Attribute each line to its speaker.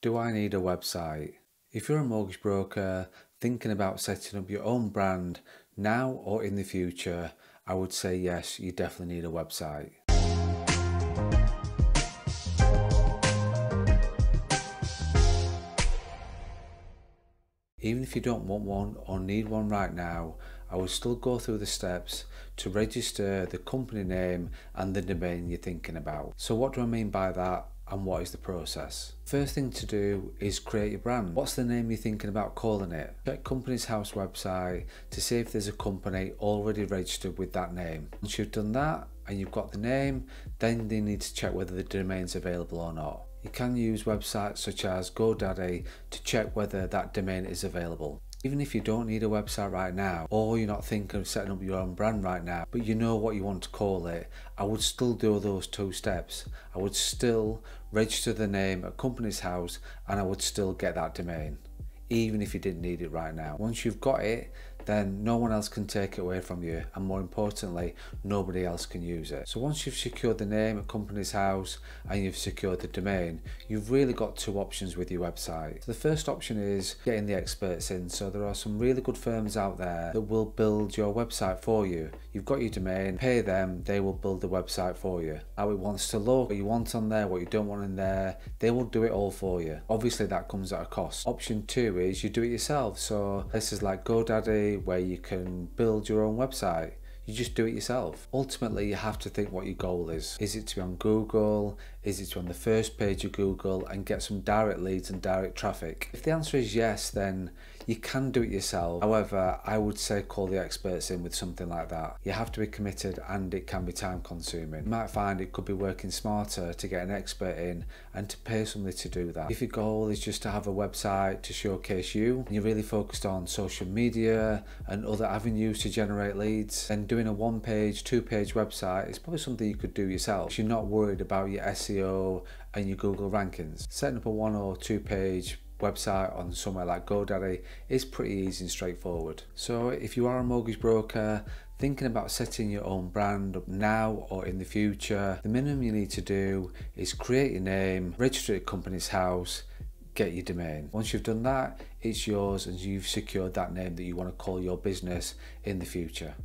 Speaker 1: Do I need a website? If you're a mortgage broker thinking about setting up your own brand now or in the future, I would say yes, you definitely need a website. Even if you don't want one or need one right now, I will still go through the steps to register the company name and the domain you're thinking about. So what do I mean by that, and what is the process? First thing to do is create your brand. What's the name you're thinking about calling it? Check Companies House website to see if there's a company already registered with that name. Once you've done that and you've got the name, then you need to check whether the domain's available or not. You can use websites such as GoDaddy to check whether that domain is available. Even if you don't need a website right now, or you're not thinking of setting up your own brand right now, but you know what you want to call it, I would still do those two steps. I would still register the name at Companies House and I would still get that domain, even if you didn't need it right now. Once you've got it, then no one else can take it away from you, and more importantly, nobody else can use it. So once you've secured the name at Companies House and you've secured the domain, you've really got two options with your website. So the first option is getting the experts in. So there are some really good firms out there that will build your website for you. You've got your domain, pay them, they will build the website for you. How it wants to look, what you want on there, what you don't want in there, they will do it all for you. Obviously that comes at a cost. Option two is you do it yourself. So places like GoDaddy, where you can build your own website. You just do it yourself. Ultimately, you have to think what your goal is. Is it to be on Google? Is it to be on the first page of Google and get some direct leads and direct traffic? If the answer is yes, then you can do it yourself. However, I would say call the experts in with something like that. You have to be committed and it can be time consuming. You might find it could be working smarter to get an expert in and to pay somebody to do that. If your goal is just to have a website to showcase you, and you're really focused on social media and other avenues to generate leads, then doing a one-page, two-page website is probably something you could do yourself. If you're not worried about your SEO and your Google rankings. Setting up a one or two-page website on somewhere like GoDaddy is pretty easy and straightforward. So if you are a mortgage broker thinking about setting your own brand up now or in the future, the minimum you need to do is create your name, register at Companies House, get your domain. Once you've done that, it's yours and you've secured that name that you want to call your business in the future.